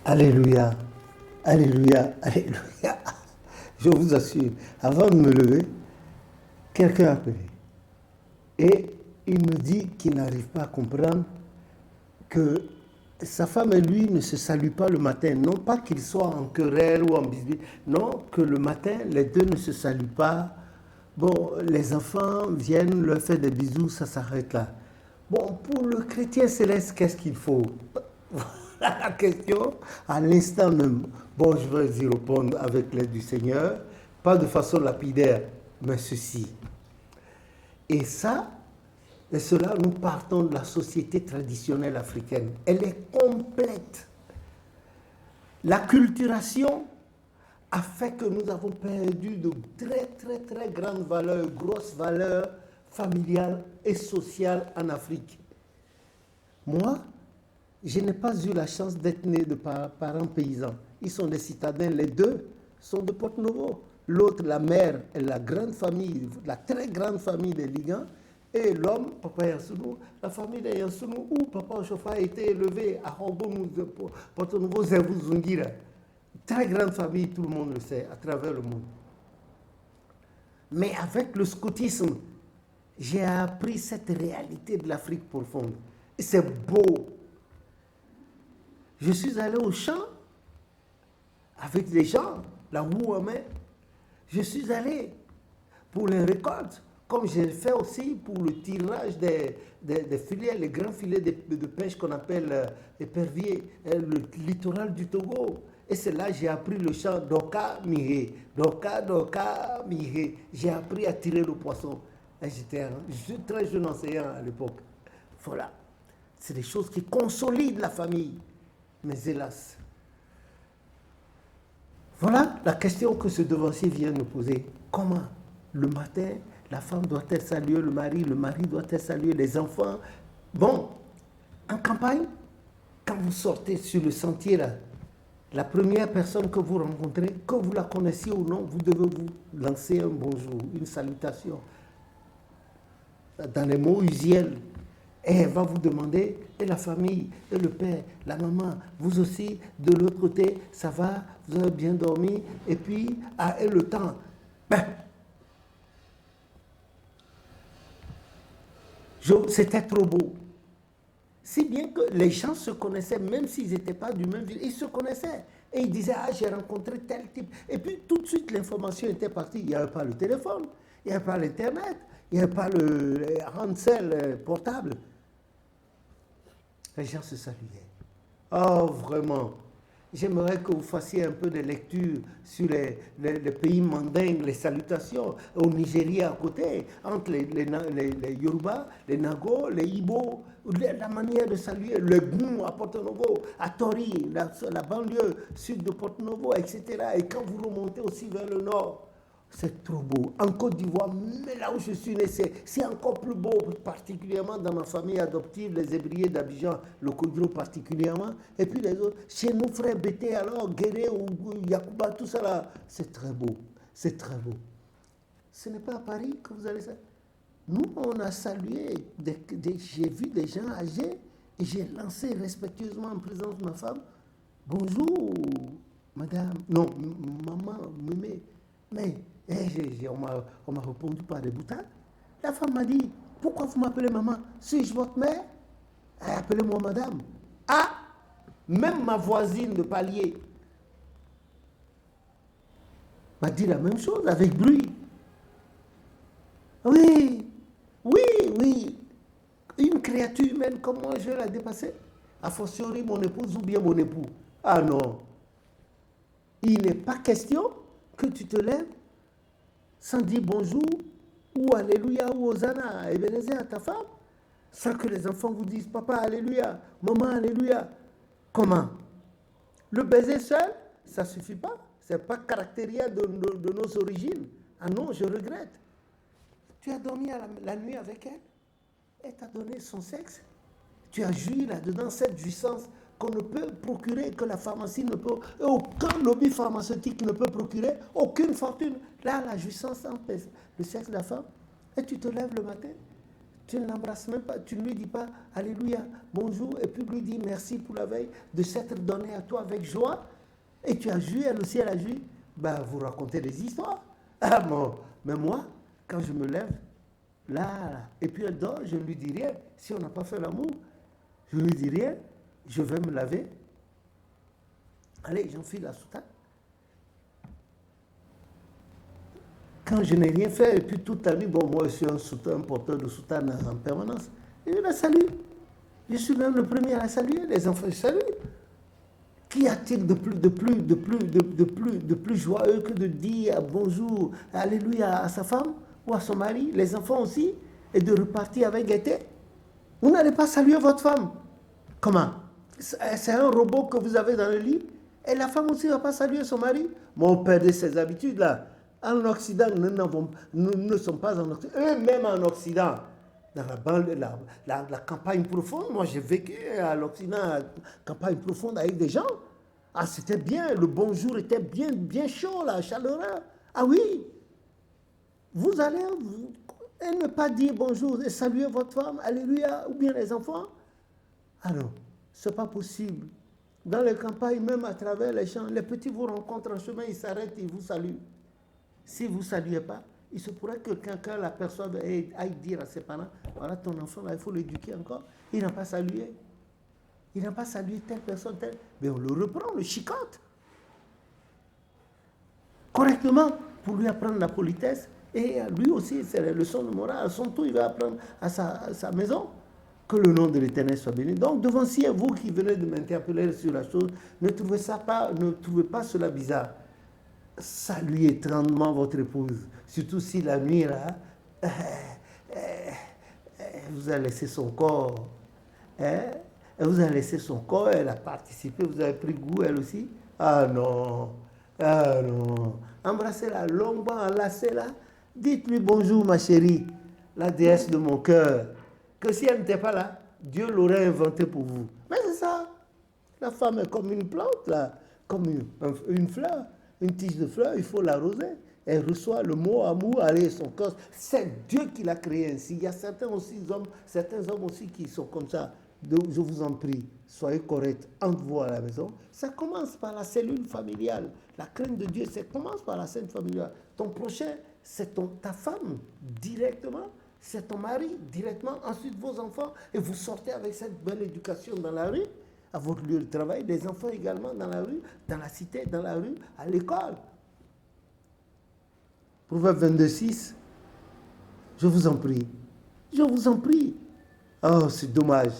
Alléluia, alléluia, alléluia. Je vous assure, avant de me lever, quelqu'un a appelé. Et il me dit qu'il n'arrive pas à comprendre que sa femme et lui ne se saluent pas le matin. Non pas qu'ils soient en querelle ou en bisbille. Non, que le matin, les deux ne se saluent pas. Bon, les enfants viennent leur faire des bisous, ça s'arrête là. Bon, pour le chrétien céleste, qu'est-ce qu'il faut? Voilà la question à l'instant même. Bon, je vais y répondre avec l'aide du Seigneur, pas de façon lapidaire, mais ceci. Et ça, et cela, nous partons de la société traditionnelle africaine. Elle est complète. La culturation a fait que nous avons perdu de très grandes valeurs, grosses valeurs familiales et sociales en Afrique. Moi, je n'ai pas eu la chance d'être né de parents paysans. Ils sont des citadins, les deux sont de Porto-Novo. L'autre, la mère, est la grande famille, la très grande famille des Ligans. Et l'homme, Papa Yansounou, la famille de Yansounou, où Papa Ochofa a été élevé à Hongonou, Porto-Novo, Zervou Zungira. Très grande famille, tout le monde le sait, à travers le monde. Mais avec le scoutisme, j'ai appris cette réalité de l'Afrique profonde. Et c'est beau. Je suis allé au champ avec des gens, la roue en main. Je suis allé pour les récoltes, comme j'ai fait aussi pour le tirage des filets, les grands filets de pêche qu'on appelle éperviers, le littoral du Togo. Et c'est là que j'ai appris le chant Doka Mihé, Doka Mihé. J'ai appris à tirer le poisson. Et j'étais très jeune enseignant à l'époque. Voilà. C'est des choses qui consolident la famille. Mais hélas. Voilà la question que ce devancier vient nous poser. Comment le matin, la femme doit être saluée, le mari doit être salué, les enfants. Bon, en campagne, quand vous sortez sur le sentier là, la première personne que vous rencontrez, que vous la connaissiez ou non, vous devez vous lancer un bonjour, une salutation. Dans les mots usuels. Et elle va vous demander, et la famille, et le père, la maman, vous aussi, de l'autre côté, ça va, vous avez bien dormi, et puis, et le temps. C'était trop beau. Si bien que les gens se connaissaient, même s'ils n'étaient pas du même village, ils se connaissaient. Et ils disaient, j'ai rencontré tel type. Et puis, tout de suite, l'information était partie. Il n'y avait pas le téléphone, il n'y avait pas l'Internet, il n'y avait pas le Hansel portable. Les gens se saluaient. Oh, vraiment. J'aimerais que vous fassiez un peu de lecture sur les pays mandingues, les salutations. Au Nigeria à côté, entre les Yoruba, les Nago, les Ibo, la manière de saluer, le Goum à Porto-Novo, à Tori, la banlieue sud de Porto-Novo, etc. Et quand vous remontez aussi vers le nord, c'est trop beau. En Côte d'Ivoire, mais là où je suis né, c'est encore plus beau, particulièrement dans ma famille adoptive, les Hébriers d'Abidjan, le Kodro particulièrement, et puis les autres. Chez nos frères Bété, alors, Guéré ou Yacouba, tout ça là, c'est très beau. C'est très beau. Ce n'est pas à Paris que vous allez ça. Nous, on a salué, j'ai vu des gens âgés, et j'ai lancé respectueusement en présence de ma femme, bonjour, madame, non, maman, mémé, mais on m'a répondu par des boutades. La femme m'a dit, pourquoi vous m'appelez maman? Suis-je votre mère? Appelez-moi madame. Ah, même ma voisine de palier m'a dit la même chose avec bruit. Oui, une créature humaine comme moi, je vais la dépasser. A fortiori mon épouse ou bien mon époux. Ah non, il n'est pas question que tu te lèves sans dire bonjour ou alléluia ou hosanna, Ebenezer à ta femme, sans que les enfants vous disent papa alléluia, maman alléluia. Comment? Le baiser seul, ça ne suffit pas. Ce n'est pas caractériel de nos origines. Ah non, je regrette. Tu as dormi la nuit avec elle, elle t'a donné son sexe. Tu as joui là-dedans cette jouissance qu'on ne peut procurer, que la pharmacie ne peut, aucun lobby pharmaceutique ne peut procurer, aucune fortune. Là, la jouissance entre le sexe de la femme, et tu te lèves le matin, Tu ne l'embrasses même pas, tu ne lui dis pas Alléluia, bonjour, et puis lui dis merci pour la veille de s'être donné à toi avec joie. Et tu as joui, elle aussi elle a joui. Ben, vous racontez des histoires. Ah bon, mais moi, quand je me lève, là, et puis elle dort, je ne lui dis rien. Si on n'a pas fait l'amour, je ne lui dis rien. Je vais me laver. Allez, j'enfile la soutane. Quand je n'ai rien fait, et puis toute la nuit, bon, moi je suis un porteur de soutane en permanence. Et je la salue. Je suis même le premier à la saluer. Les enfants, je salue. Qu'y a-t-il de plus joyeux que de dire bonjour, alléluia à sa femme ou à son mari, les enfants aussi, et de repartir avec gaieté? Vous n'allez pas saluer votre femme. Comment? C'est un robot que vous avez dans le lit, et la femme aussi ne va pas saluer son mari. Mon père de ces habitudes-là. En Occident, nous ne sommes pas en Occident. Eux-mêmes en Occident, dans la campagne profonde, moi j'ai vécu à l'Occident, la campagne profonde avec des gens. Ah, c'était bien, le bonjour était bien, bien chaud, là, chaleureux. Ah oui, vous allez et ne pas dire bonjour et saluer votre femme, alléluia, ou bien les enfants. Ah non, ce n'est pas possible. Dans les campagnes, même à travers les champs, les petits vous rencontrent en chemin, ils s'arrêtent, ils vous saluent. Si vous ne saluez pas, il se pourrait que quelqu'un l'aperçoive et aille dire à ses parents, voilà ton enfant, là, il faut l'éduquer encore. Il n'a pas salué. Il n'a pas salué telle personne, telle. Mais on le reprend, on le chicote. Correctement, pour lui apprendre la politesse. Et lui aussi, c'est la leçon de morale. À son tour, il va apprendre à sa maison. Que le nom de l'Éternel soit béni. Donc, devancier, vous qui venez de m'interpeller sur la chose, ne trouvez pas cela bizarre. Saluez tendrement votre épouse, surtout si la nuit, là, vous avez laissé son corps. Vous avez laissé son corps, elle a participé, vous avez pris goût, elle aussi. Ah non, ah non. Embrassez-la longuement, enlacez-la. Dites-lui bonjour, ma chérie, la déesse de mon cœur. Que si elle n'était pas là, Dieu l'aurait inventé pour vous. Mais c'est ça. La femme est comme une plante, là, comme une fleur, une tige de fleur, il faut l'arroser. Elle reçoit le mot amour, allez, son corps. C'est Dieu qui l'a créé ainsi. Il y a certains hommes aussi qui sont comme ça. Donc, je vous en prie, soyez corrects entre vous à la maison. Ça commence par la cellule familiale. La crainte de Dieu, ça commence par la cellule familiale. Ton prochain, c'est ta femme directement, c'est ton mari directement, ensuite vos enfants, et vous sortez avec cette belle éducation dans la rue, à votre lieu de travail, les enfants également dans la rue, dans la cité, dans la rue, à l'école. Proverbe 22:6, je vous en prie, je vous en prie. Oh, c'est dommage.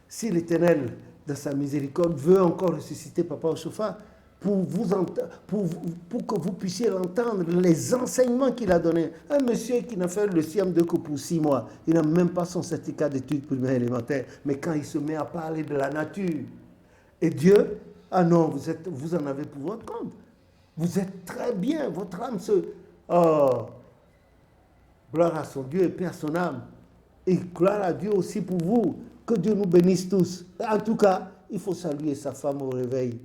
Si l'Éternel, dans sa miséricorde, veut encore ressusciter Papa Ochofa pour que vous puissiez entendre les enseignements qu'il a donnés. Un monsieur qui n'a fait le CM2 que pour 6 mois, il n'a même pas son certificat d'études primaires élémentaires, mais quand il se met à parler de la nature, et Dieu, ah non, vous en avez pour votre compte. Vous êtes très bien, votre âme se... Oh, gloire à son Dieu et paix à son âme. Et gloire à Dieu aussi pour vous. Que Dieu nous bénisse tous. En tout cas, il faut saluer sa femme au réveil.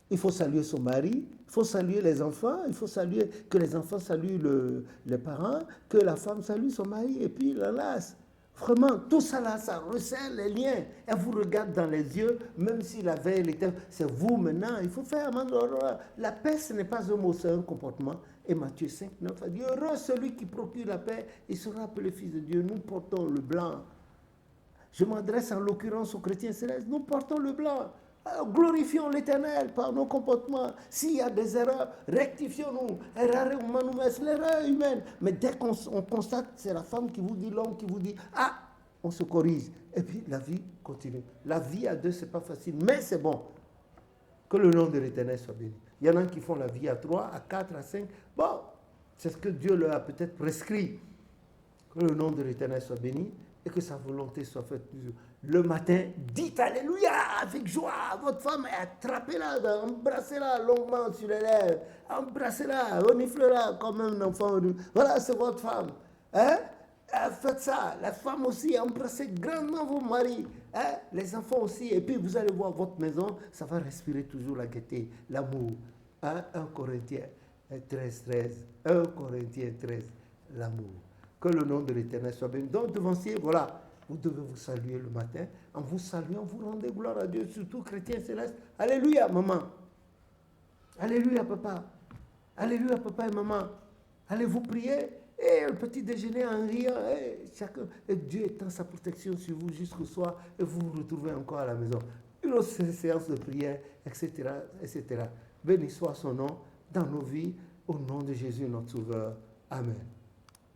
Il faut saluer son mari. Il faut saluer les enfants. Il faut saluer que les enfants saluent les parents. Que la femme salue son mari. Et puis, l'enlace. Vraiment, tout ça là, ça resserre les liens. Elle vous regarde dans les yeux, même si la veille, c'est vous maintenant. Il faut faire la paix, ce n'est pas un mot, c'est un comportement. Et Matthieu 5, 9 a dit, heureux celui qui procure la paix, il sera appelé fils de Dieu. Nous portons le blanc. Je m'adresse en l'occurrence aux chrétiens célestes. Nous portons le blanc. Alors, glorifions l'Éternel par nos comportements. S'il y a des erreurs, rectifions-nous. Errare humanum est l'erreur humaine. Mais dès qu'on constate, c'est la femme qui vous dit, l'homme qui vous dit, ah, on se corrige. Et puis la vie continue. La vie à deux, c'est pas facile, mais c'est bon. Que le nom de l'Éternel soit béni. Il y en a qui font la vie à 3, à 4, à 5. Bon, c'est ce que Dieu leur a peut-être prescrit. Que le nom de l'Éternel soit béni et que sa volonté soit faite toujours. Le matin, dites Alléluia avec joie à votre femme et attrapez-la, embrassez-la longuement sur les lèvres, embrassez-la, reniflez-la comme un enfant. Voilà, c'est votre femme. Hein? Faites ça. La femme aussi, embrassez grandement vos maris. Hein? Les enfants aussi. Et puis vous allez voir votre maison, ça va respirer toujours la gaieté, l'amour. Hein? 1 Corinthiens 13, 13. 1 Corinthiens 13, l'amour. Que Que le nom de l'Éternel soit béni. Donc, devancier, voilà, vous devez vous saluer le matin. En vous saluant, vous rendez gloire à Dieu, surtout chrétien céleste. Alléluia, maman. Alléluia, papa. Alléluia, papa et maman. Allez vous prier. Et le petit déjeuner en riant. Et Dieu étend sa protection sur vous jusqu'au soir. Et vous vous retrouvez encore à la maison. Une autre séance de prière, etc., etc. Béni soit son nom dans nos vies. Au nom de Jésus, notre Sauveur. Amen.